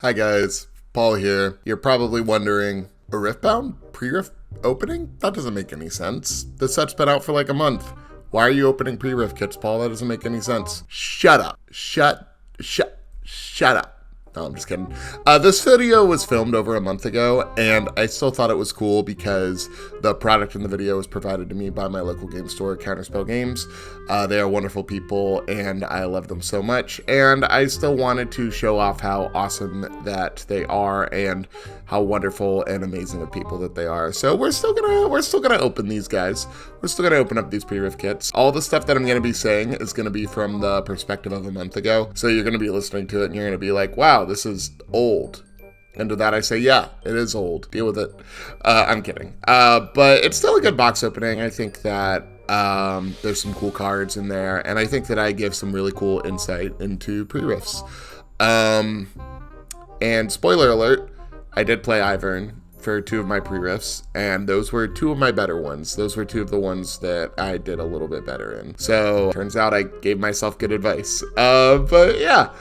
Hi guys, Paul here. You're probably wondering, a Riftbound pre-Rift opening? That doesn't make any sense. The set's been out for like a month. Why are you opening pre-Rift kits, Paul? That doesn't make any sense. Shut up. Shut up. No, I'm just kidding. This video was filmed over a month ago, and I still thought it was cool because the product in the video was provided to me by my local game store, Counterspell Games. They are wonderful people, and I love them so much, and I still wanted to show off how awesome that they are and how wonderful and amazing of people that they are. So we're still gonna open these guys. We're still gonna open up these pre-Rift kits. All the stuff that I'm gonna be saying is gonna be from the perspective of a month ago. So you're gonna be listening to it and you're gonna be like, wow, this is old. And to that I say, yeah, it is old. Deal with it. I'm kidding. But it's still a good box opening. I think that there's some cool cards in there, and I think that I give some really cool insight into pre-Rifts. And spoiler alert, I did play Ivern for 2 of my pre-Rifts, and those were 2 of my better ones. Those were 2 of the ones that I did a little bit better in. So turns out I gave myself good advice. But yeah.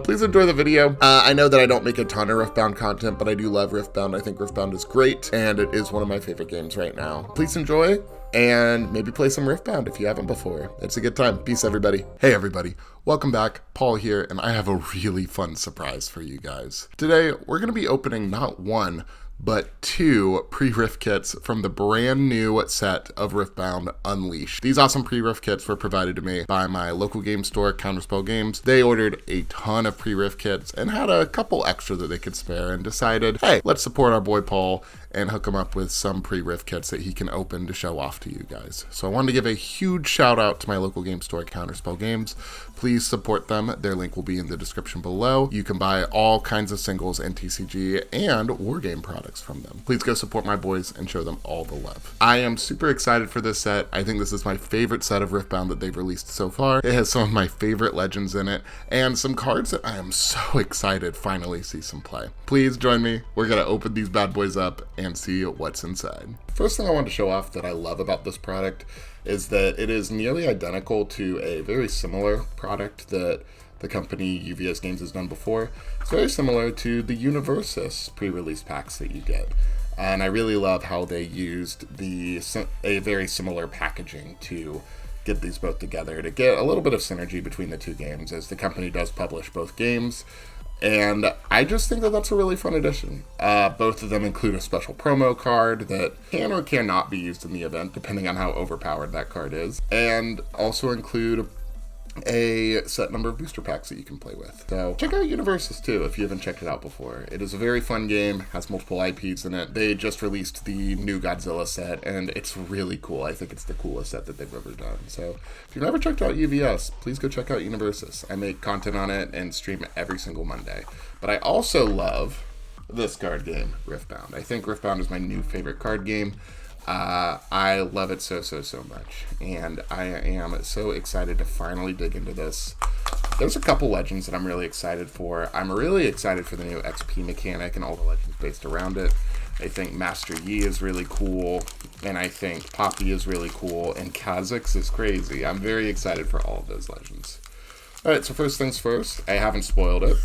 Please enjoy the video. I know that I don't make a ton of Riftbound content, but I do love Riftbound. I think Riftbound is great, and it is one of my favorite games right now. Please enjoy, and maybe play some Riftbound if you haven't before. It's a good time. Peace, everybody. Hey, everybody. Welcome back. Paul here, and I have a really fun surprise for you guys. Today, we're going to be opening not 1, but 2 pre-Rift kits from the brand new set of Riftbound Unleashed. These awesome pre-Rift kits were provided to me by my local game store, Counterspell Games. They ordered a ton of pre-Rift kits and had a couple extra that they could spare and decided, hey, let's support our boy Paul and hook him up with some pre-Rift kits that he can open to show off to you guys. So I wanted to give a huge shout out to my local game store, Counterspell Games. Please support them. Their link will be in the description below. You can buy all kinds of singles and TCG and wargame products from them. Please go support my boys and show them all the love. I am super excited for this set. I think this is my favorite set of Riftbound that they've released so far. It has some of my favorite legends in it and some cards that I am so excited finally see some play. Please join me. We're gonna open these bad boys up and see what's inside. First thing I want to show off that I love about this product is that it is nearly identical to a very similar product that the company UVS Games has done before. It's very similar to the Universus pre-release packs that you get. And I really love how they used a very similar packaging to get these both together to get a little bit of synergy between the 2 games, as the company does publish both games. And I just think that that's a really fun addition. Both of them include a special promo card that can or cannot be used in the event, depending on how overpowered that card is. And also include a set number of booster packs that you can play with. So check out Universus too if you haven't checked it out before. It is a very fun game, has multiple IPs in it. They just released the new Godzilla set, and it's really cool. I think it's the coolest set that they've ever done. So if you've never checked out UVS, please go check out Universus. I make content on it and stream it every single Monday. But I also love this card game, Riftbound. I think Riftbound is my new favorite card game. I love it so much, and I am so excited to finally dig into this. There's a couple legends that I'm really excited for. I'm really excited for the new XP mechanic and all the legends based around it. I think Master Yi is really cool, and I think Poppy is really cool, and Kha'Zix is crazy. I'm very excited for all of those legends. Alright, so first things first, I haven't spoiled it.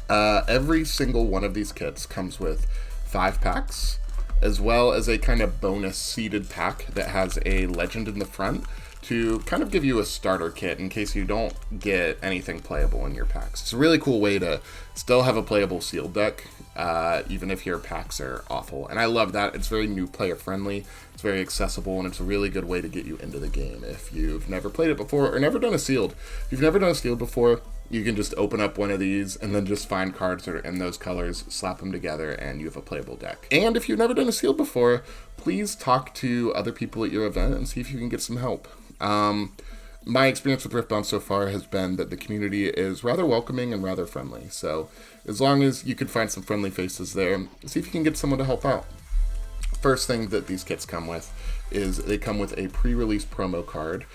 Every single one of these kits comes with 5 packs, as well as a kind of bonus seeded pack that has a legend in the front to kind of give you a starter kit in case you don't get anything playable in your packs. It's a really cool way to still have a playable sealed deck, even if your packs are awful. And I love that. It's very new player friendly, it's very accessible, and it's a really good way to get you into the game if you've never played it before or never done a sealed. If you've never done a sealed before, you can just open up one of these and then just find cards that are in those colors, slap them together, and you have a playable deck. And if you've never done a sealed before, please talk to other people at your event and see if you can get some help. My experience with Riftbound so far has been that the community is rather welcoming and rather friendly. So as long as you can find some friendly faces there, see if you can get someone to help out. First thing that these kits come with is they come with a pre-release promo card.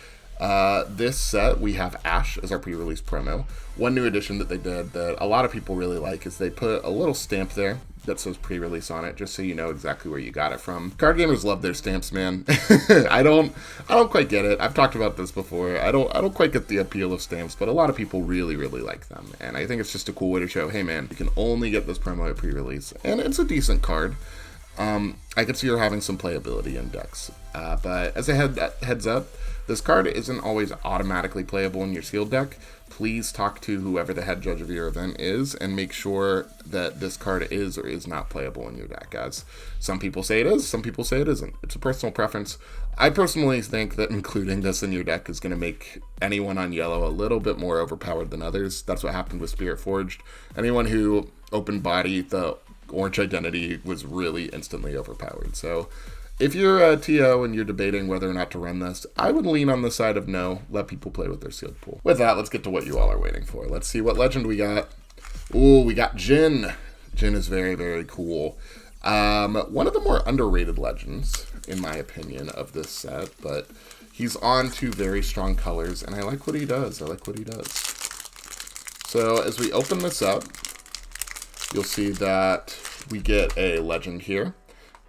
This set, we have Ash as our pre-release promo. One new addition that they did that a lot of people really like is they put a little stamp there that says pre-release on it, just so you know exactly where you got it from. Card gamers love their stamps, man. I don't quite get it. I've talked about this before. I don't quite get the appeal of stamps, but a lot of people really, really like them. And I think it's just a cool way to show, hey man, you can only get this promo at pre-release. And it's a decent card. I could see her having some playability in decks. But as a heads up, this card isn't always automatically playable in your sealed deck. Please talk to whoever the head judge of your event is and make sure that this card is or is not playable in your deck, as some people say it is, some people say it isn't. It's a personal preference. I personally think that including this in your deck is going to make anyone on yellow a little bit more overpowered than others. That's what happened with Spirit Forged. Anyone who opened body the orange identity was really instantly overpowered. So if you're a TO and you're debating whether or not to run this, I would lean on the side of no. Let people play with their sealed pool. With that, let's get to what you all are waiting for. Let's see what legend we got. Ooh, we got Jin. Jin is very, very cool. One of the more underrated legends, in my opinion, of this set, but he's on two very strong colors, and I like what he does. So as we open this up, you'll see that we get a legend here.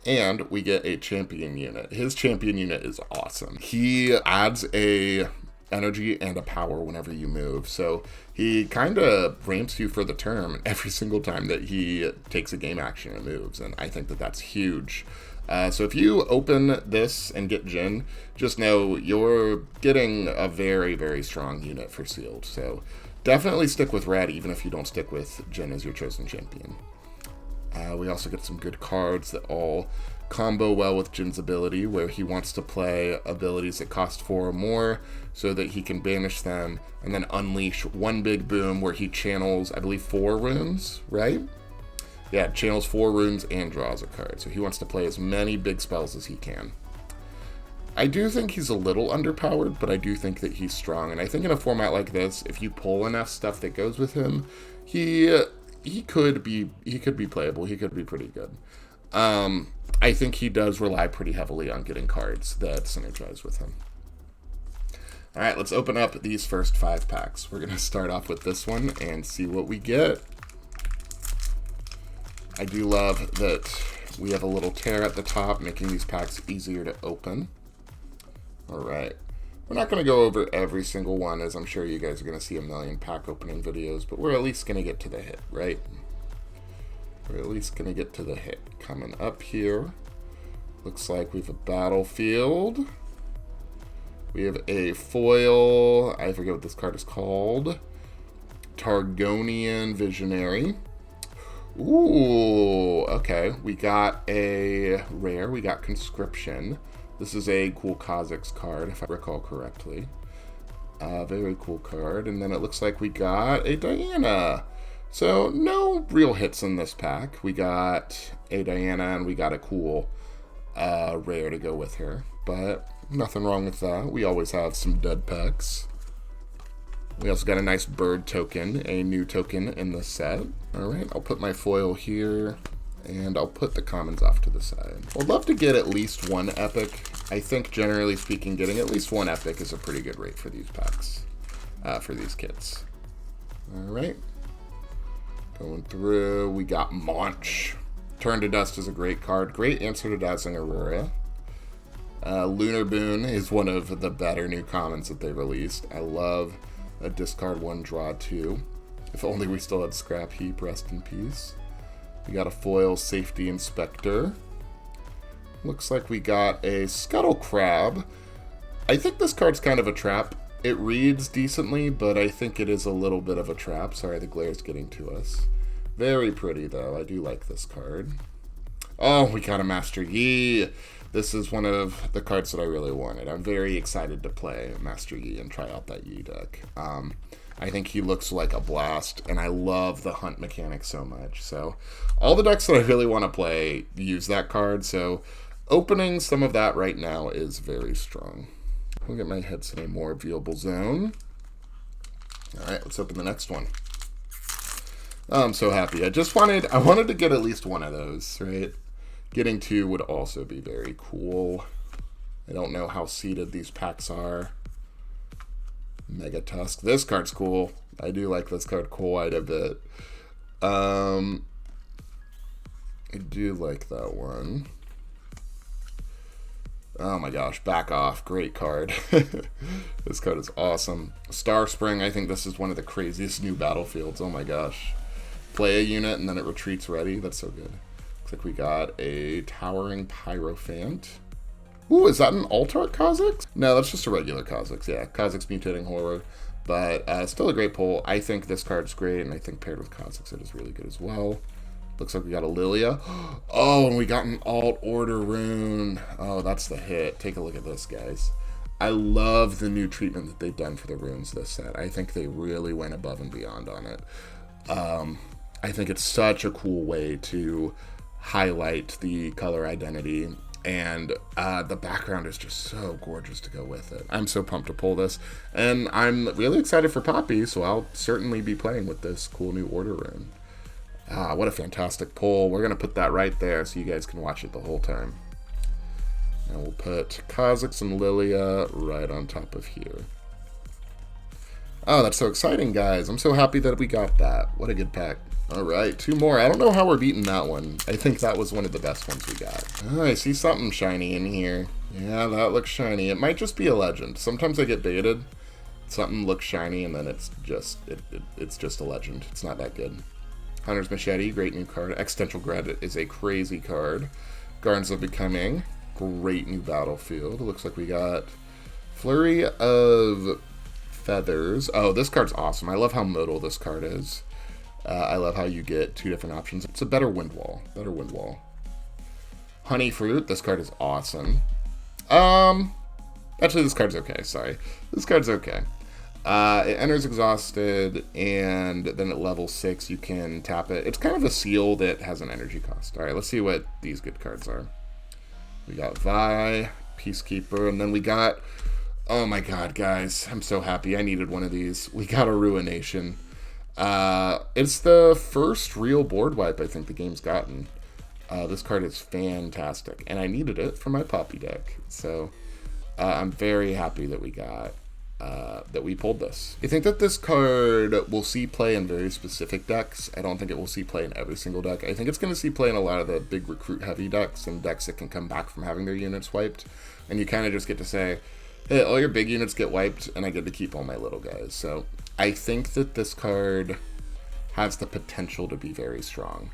And we get a champion unit. His champion unit is awesome. He adds a energy and a power whenever you move. So he kind of ramps you for the turn every single time that he takes a game action and moves. And I think that that's huge. So if you open this and get Jin, just know you're getting a very, very strong unit for sealed. So definitely stick with Red, even if you don't stick with Jin as your chosen champion. We also get some good cards that all combo well with Jin's ability, where he wants to play abilities that cost 4 or more so that he can banish them and then unleash one big boom where he channels, I believe, 4 runes, right? Yeah, channels 4 runes and draws a card. So he wants to play as many big spells as he can. I do think he's a little underpowered, but I do think that he's strong. And I think in a format like this, if you pull enough stuff that goes with him, he could be playable. He could be pretty good. I think he does rely pretty heavily on getting cards that synergize with him. All right, let's open up these first 5 packs. We're going to start off with this one and see what we get. I do love that we have a little tear at the top, making these packs easier to open. All right. We're not going to go over every single one, as I'm sure you guys are going to see a million pack opening videos, but we're at least going to get to the hit, right? We're at least going to get to the hit. Coming up here, looks like we have a Battlefield. We have a foil, I forget what this card is called, Targonian Visionary. Ooh, okay. We got a rare, we got Conscription. This is a cool Kha'Zix card, if I recall correctly. Very cool card. And then it looks like we got a Diana. So no real hits in this pack. We got a Diana and we got a cool rare to go with her. But nothing wrong with that. We always have some dud packs. We also got a nice bird token, a new token in the set. All right, I'll put my foil here. And I'll put the commons off to the side. I'd love to get at least one epic. I think, generally speaking, getting at least one epic is a pretty good rate for these packs, for these kits. All right. Going through, we got Maunch. Turn to Dust is a great card. Great answer to Dazzling Aurora. Lunar Boon is one of the better new commons that they released. I love a discard 1, draw 2. If only we still had Scrap Heap, rest in peace. We got a foil Safety Inspector. Looks like we got a Scuttle Crab. I think this card's kind of a trap. It reads decently, but I think it is a little bit of a trap. Sorry, the glare's getting to us. Very pretty, though. I do like this card. Oh, we got a Master Yi. This is one of the cards that I really wanted. I'm very excited to play Master Yi and try out that Yi deck. I think he looks like a blast, and I love the hunt mechanic so much. So all the decks that I really want to play use that card, so opening some of that right now is very strong. I'll get my heads in a more viewable zone. All right, let's open the next one. Oh, I'm so happy. I wanted to get at least one of those, right? Getting 2 would also be very cool. I don't know how seeded these packs are. Mega Tusk. This card's cool. I do like this card quite a bit. I do like that one. Oh my gosh, Back Off, great card. This card is awesome. Star Spring, I think this is one of the craziest new battlefields. Oh my gosh. Play a unit and then it retreats ready. That's so good. Looks like we got a Towering Pyrophant. Ooh, is that an Altar Kha'Zix? No, that's just a regular Kha'Zix. Yeah, Kha'Zix Mutating Horror. But still a great pull. I think this card's great, and I think paired with Kha'Zix it is really good as well. Looks like we got a Lilia. Oh, and we got an Alt Order rune. Oh, that's the hit. Take a look at this, guys. I love the new treatment that they've done for the runes this set. I think they really went above and beyond on it. I think it's such a cool way to highlight the color identity, and the background is just so gorgeous to go with it. I'm so pumped to pull this, and I'm really excited for Poppy, so I'll certainly be playing with this cool new order rune. What a fantastic pull. We're going to put that right there so you guys can watch it the whole time. And we'll put Kha'Zix and Lilia right on top of here. Oh, that's so exciting, guys. I'm so happy that we got that. What a good pack. All right, 2 more. I don't know how we're beating that one. I think that was one of the best ones we got. Oh, I see something shiny in here. Yeah, that looks shiny. It might just be a legend. Sometimes I get baited. Something looks shiny and then it's just a legend. It's not that good. Hunter's Machete, great new card. Existential Dread is a crazy card. Gardens of Becoming, great new battlefield. It looks like we got Flurry of Feathers. Oh, this card's awesome. I love how modal this card is. I love how you get 2 different options. It's a better wind wall. Honey Fruit. This card is awesome. Actually, this card's okay. Sorry. This card's okay. It enters exhausted, and then at level 6, you can tap it. It's kind of a seal that has an energy cost. All right, let's see what these good cards are. We got Vi, Peacekeeper, and then we got... Oh my god, guys. I'm so happy. I needed one of these. We got a Ruination. It's the first real board wipe I think the game's gotten. This card is fantastic, and I needed it for my Poppy deck. So I'm very happy that we pulled this. I think that this card will see play in very specific decks. I don't think it will see play in every single deck. I think it's going to see play in a lot of the big recruit heavy decks and decks that can come back from having their units wiped. And you kind of just get to say, hey, all your big units get wiped, and I get to keep all my little guys. So I think that this card has the potential to be very strong,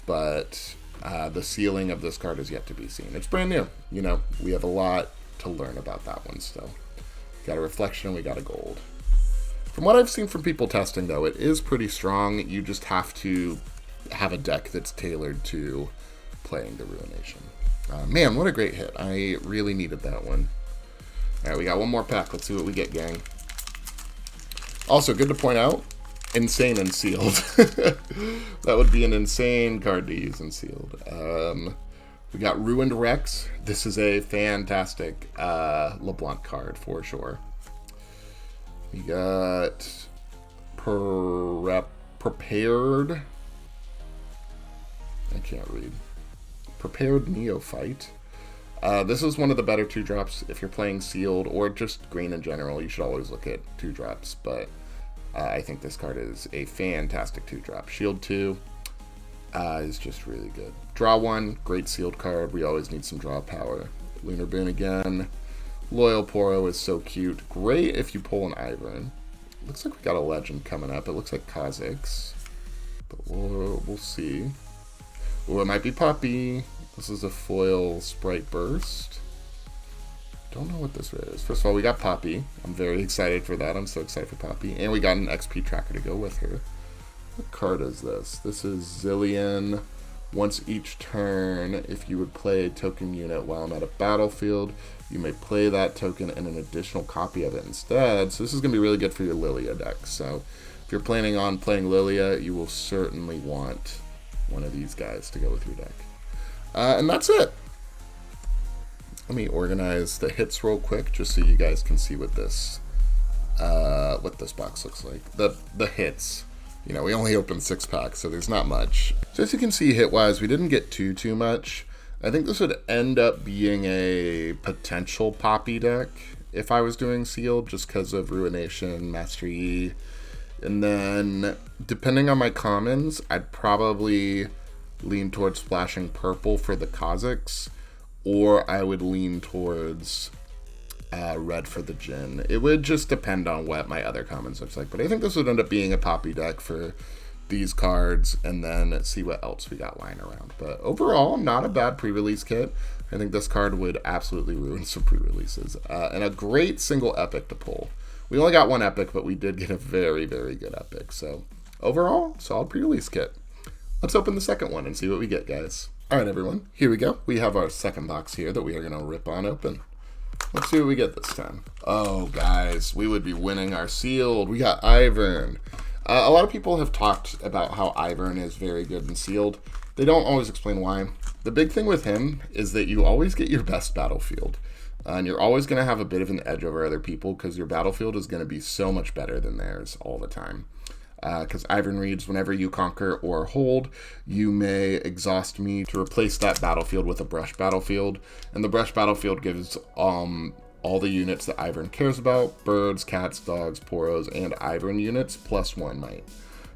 but the ceiling of this card is yet to be seen. It's brand new. You know, we have a lot to learn about that one still. Got a Reflection, we got a Gold. From what I've seen from people testing, though, it is pretty strong. You just have to have a deck that's tailored to playing the Ruination. Man, what a great hit. I really needed that one. All right, we got one more pack. Let's see what we get, gang. Also, good to point out, insane and sealed. That would be an insane card to use in sealed. We got Ruined Rex. This is a fantastic LeBlanc card for sure. We got Prepared. I can't read. Prepared Neophyte. This is one of the better 2-drops if you're playing sealed or just green in general. You should always look at 2-drops, but I think this card is a fantastic 2-drop. Shield 2 is just really good. Draw 1, great sealed card. We always need some draw power. Lunar Boon again. Loyal Poro is so cute. Great if you pull an Ivern. Looks like we got a legend coming up. It looks like Kha'Zix, but we'll see. Oh, it might be Poppy. This is a foil Sprite Burst. Don't know what this is. First of all, we got Poppy. I'm very excited for that. I'm so excited for Poppy. And we got an XP tracker to go with her. What card is this? This is Zillion. Once each turn, if you would play a token unit while I'm at a battlefield, you may play that token and an additional copy of it instead. So this is going to be really good for your Lilia deck. So if you're planning on playing Lilia, you will certainly want one of these guys to go with your deck. And that's it. Let me organize the hits real quick just so you guys can see what this box looks like. The hits. You know, we only opened 6 packs, so there's not much. So as you can see, hit-wise, we didn't get too much. I think this would end up being a potential Poppy deck if I was doing sealed, just because of Ruination, Mastery E. And then, depending on my commons, I'd probably lean towards splashing purple for the Kazakhs, or I would lean towards red for the Jin. It would just depend on what my other commons looks like, but I think this would end up being a Poppy deck for these cards, and then see what else we got lying around. But overall, not a bad pre-release kit. I think this card would absolutely ruin some pre-releases. And a great single epic to pull. We only got one epic, but we did get a very, very good epic. So overall, solid pre-release kit. Let's open the second one and see what we get, guys. All right, everyone, here we go. We have our second box here that we are going to rip on open. Let's see what we get this time. Oh, guys, we would be winning our sealed. We got Ivern. A lot of people have talked about how Ivern is very good in sealed. They don't always explain why. The big thing with him is that you always get your best battlefield. And you're always going to have a bit of an edge over other people because your battlefield is going to be so much better than theirs all the time. Because Ivern reads, whenever you conquer or hold, you may exhaust me to replace that battlefield with a brush battlefield. And the brush battlefield gives all the units that Ivern cares about, birds, cats, dogs, Poros, and Ivern units, +1 might.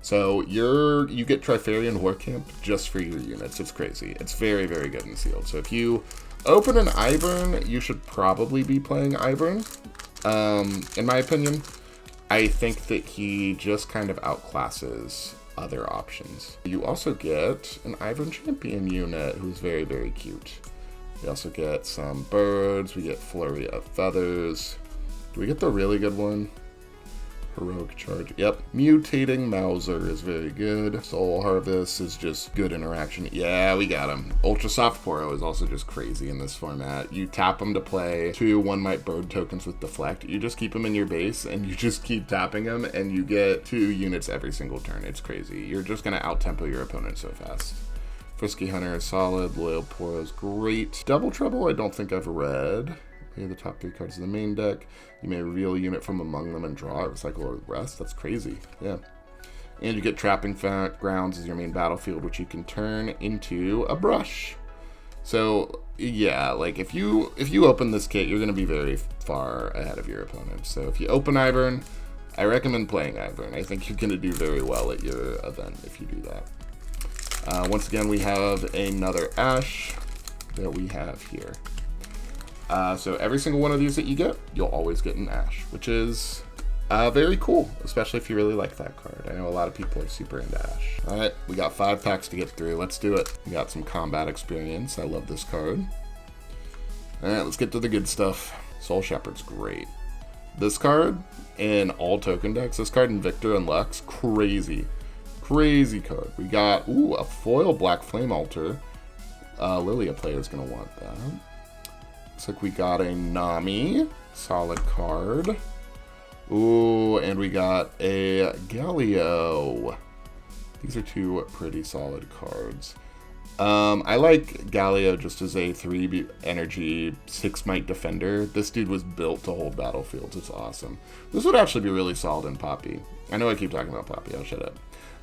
So you get Trifarian War Camp just for your units. It's crazy. It's very, very good in sealed. So if you open an Ivern, you should probably be playing Ivern, in my opinion. I think that he just kind of outclasses other options. You also get an Ivern Champion unit who's very, very cute. We also get some birds. We get Flurry of Feathers. Do we get the really good one? Heroic Charge. Yep. Mutating Mauser is very good. Soul Harvest is just good interaction. Yeah, we got him. Ultra Soft Poro is also just crazy in this format. You tap him to play 2 1-might bird tokens with Deflect. You just keep him in your base and you just keep tapping him and you get 2 units every single turn. It's crazy. You're just going to out-tempo your opponent so fast. Frisky Hunter is solid. Loyal Poro is great. Double Trouble I don't think I've read. Here are the top 3 cards of the main deck. You may reveal a unit from among them and draw it, recycle or rest. That's crazy. Yeah. And you get Trapping Grounds as your main battlefield, which you can turn into a brush. So yeah, like if you open this kit, you're going to be very far ahead of your opponent. So if you open Ivern, I recommend playing Ivern. I think you're going to do very well at your event if you do that. Once again, we have another Ash that we have here. So every single one of these that you get, you'll always get an Ash, which is very cool, especially if you really like that card. I know a lot of people are super into Ash. All right, we got 5 packs to get through. Let's do it. We got some combat experience. I love this card. All right, let's get to the good stuff. Soul Shepherd's great. This card in all token decks, this card in Victor and Lux, crazy. Crazy card. We got, a foil Black Flame Altar. Lilia player's gonna want that. Looks like we got a Nami, solid card. Ooh, and we got a Galio. These are 2 pretty solid cards. I like Galio just as a 3 energy 6-might defender. This dude was built to hold battlefields. It's awesome. This would actually be really solid in Poppy. I know I keep talking about Poppy. I'll shut up.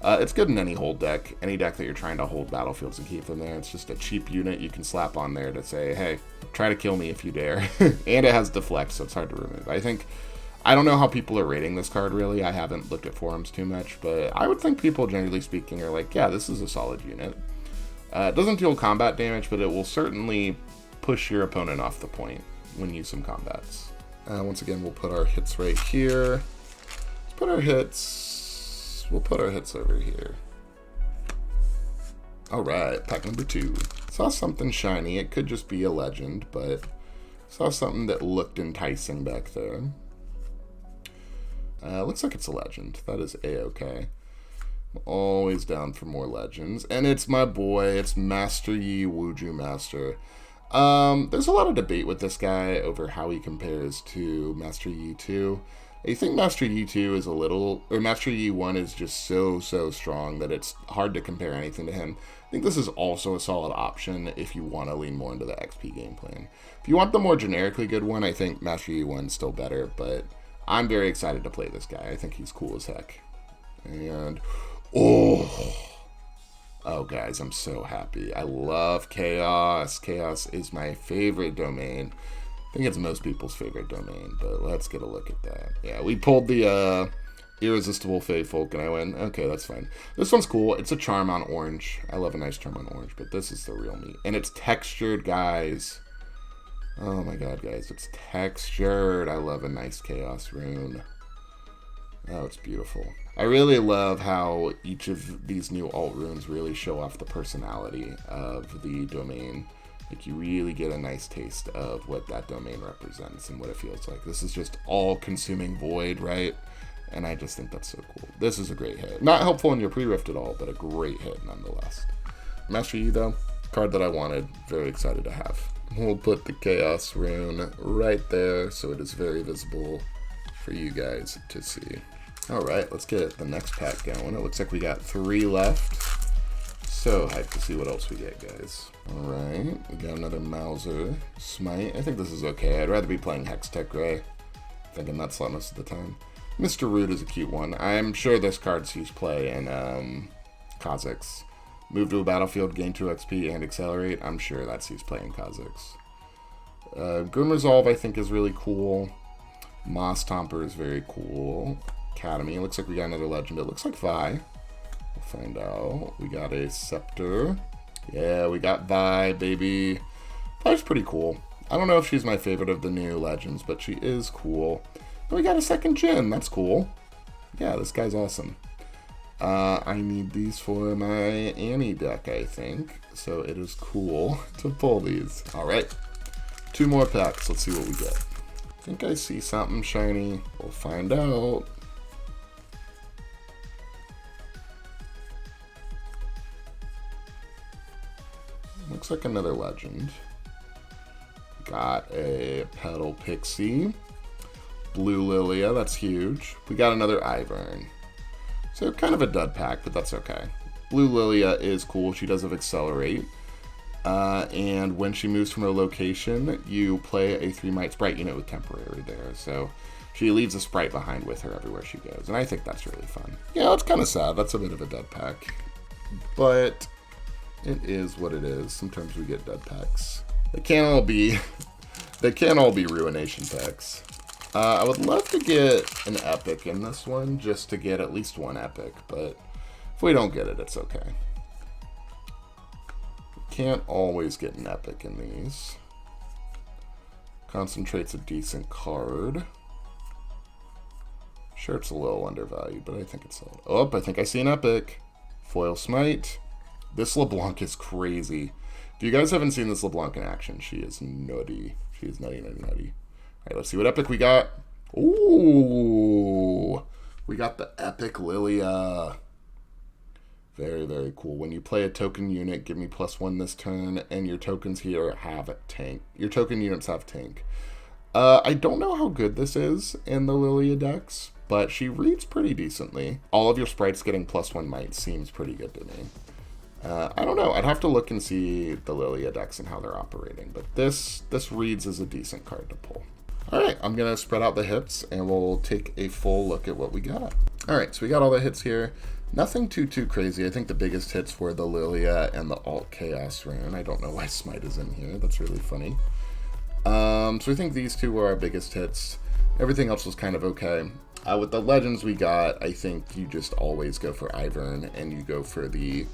It's good in any hold deck, any deck that you're trying to hold battlefields and keep them there. It's just a cheap unit you can slap on there to say, hey, try to kill me if you dare. And it has Deflect, so it's hard to remove. I don't know how people are rating this card, really. I haven't looked at forums too much, but I would think people, generally speaking, are like, yeah, this is a solid unit. It doesn't deal combat damage, but it will certainly push your opponent off the point when you use some combats. Once again, we'll put our hits right here. Let's put our hits... We'll put our hits over here. Alright, pack number 2. Saw something shiny. It could just be a legend, but saw something that looked enticing back there. Looks like it's a legend. That is a-okay. I'm always down for more legends. And it's my boy. It's Master Yi Wuju Master. There's a lot of debate with this guy over how he compares to Master Yi 2. I think Master Yi 2 is Master Yi 1 is just so strong that it's hard to compare anything to him. I think this is also a solid option if you want to lean more into the XP game plan. If you want the more generically good one, I think Master Yi 1 is still better, but I'm very excited to play this guy. I think he's cool as heck. And, guys, I'm so happy. I love Chaos. Chaos is my favorite domain. I think it's most people's favorite domain, but let's get a look at that. Yeah, we pulled the Irresistible Faithfolk, and I went, okay, that's fine. This one's cool. It's a charm on orange. I love a nice charm on orange, but this is the real meat. And it's textured, guys. Oh my god, guys. It's textured. I love a nice chaos rune. Oh, it's beautiful. I really love how each of these new alt runes really show off the personality of the domain. Like, you really get a nice taste of what that domain represents and what it feels like. This is just all-consuming void, right? And I just think that's so cool. This is a great hit. Not helpful in your pre-rift at all, but a great hit nonetheless. Master Yi, though, card that I wanted. Very excited to have. We'll put the Chaos rune right there so it is very visible for you guys to see. Alright, let's get the next pack going. It looks like we got 3 left. So hyped to see what else we get, guys. Alright, we got another Mauser Smite. I think this is okay. I'd rather be playing Hextech Gray. Thinking that slot most of the time. Mr. Root is a cute one. I'm sure this card sees play in Kha'Zix. Move to a battlefield, gain 2 XP, and accelerate. I'm sure that sees play in Kha'Zix. Grim Resolve, I think, is really cool. Moss Tomper is very cool. Academy. It looks like we got another legend. It looks like Vi. We'll find out. We got a Scepter. Yeah, we got Vi, baby. Vi's pretty cool. I don't know if she's my favorite of the new legends, but she is cool. And we got a second Jhin. That's cool. Yeah, this guy's awesome. I need these for my Annie deck, I think. So it is cool to pull these. All right. 2 more packs. Let's see what we get. I think I see something shiny. We'll find out. Looks like another legend. Got a Petal Pixie. Blue Lilia, that's huge. We got another Ivern. So kind of a dud pack, but that's okay. Blue Lilia is cool. She does have Accelerate. And when she moves from a location, you play a 3-Might Sprite unit with Temporary there. So she leaves a Sprite behind with her everywhere she goes. And I think that's really fun. Yeah, that's kind of sad. That's a bit of a dud pack. But it is what it is. Sometimes we get dud packs. They can't all be Ruination packs. I would love to get an epic in this one, just to get at least 1 epic, but if we don't get it, it's okay. Can't always get an epic in these. Concentrate's a decent card. Sure, it's a little undervalued, but I think it's solid. Oh, I think I see an epic. Foil Smite. This LeBlanc is crazy. If you guys haven't seen this LeBlanc in action, she is nutty. She is nutty, nutty, nutty. All right, let's see what epic we got. Ooh, we got the epic Lilia. Very, very cool. When you play a token unit, give me +1 this turn, and your tokens here have a tank. Your token units have tank. I don't know how good this is in the Lilia decks, but she reads pretty decently. All of your sprites getting +1 might seems pretty good to me. I don't know. I'd have to look and see the Lilia decks and how they're operating, but this reads as a decent card to pull. All right, I'm going to spread out the hits, and we'll take a full look at what we got. All right, so we got all the hits here. Nothing too crazy. I think the biggest hits were the Lilia and the Alt Chaos rune. I don't know why Smite is in here. That's really funny. So I think these 2 were our biggest hits. Everything else was kind of okay. With the legends we got, I think you just always go for Ivern, and you go for the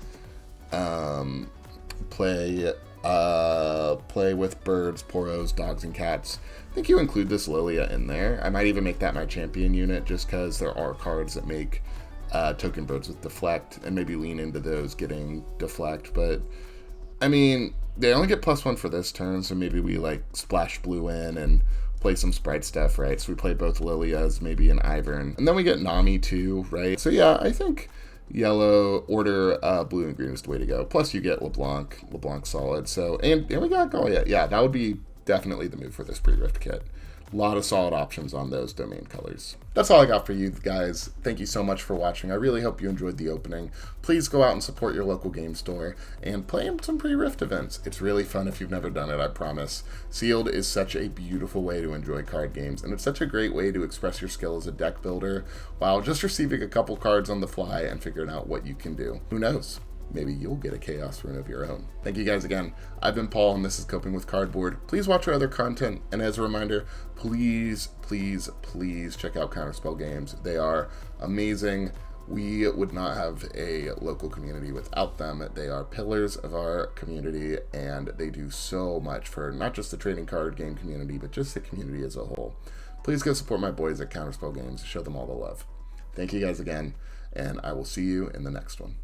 play with birds, poros, dogs, and cats. I think you include this Lilia in there. I might even make that my champion unit, just because there are cards that make token birds with deflect, and maybe lean into those getting deflect. But I mean, they only get +1 for this turn, so maybe we like splash blue in and play some sprite stuff, right? So we play both Lilias, maybe an Ivern, and then we get Nami too, right? So yeah, I think yellow order blue and green is the way to go. Plus you get LeBlanc solid. So and we got Goliath. Yeah, that would be definitely the move for this pre-rift kit. A lot of solid options on those domain colors. That's all I got for you guys. Thank you so much for watching. I really hope you enjoyed the opening. Please go out and support your local game store and play in some pre-rift events. It's really fun if you've never done it, I promise. Sealed is such a beautiful way to enjoy card games, and it's such a great way to express your skill as a deck builder while just receiving a couple cards on the fly and figuring out what you can do. Who knows? maybe you'll get a Chaos Rune of your own. Thank you guys again. I've been Paul, and this is Coping with Cardboard. Please watch our other content, and as a reminder, please check out Counterspell Games. They are amazing. We would not have a local community without them. They are pillars of our community, and they do so much for not just the trading card game community, but just the community as a whole. Please go support my boys at Counterspell Games. Show them all the love. Thank you guys again, and I will see you in the next one.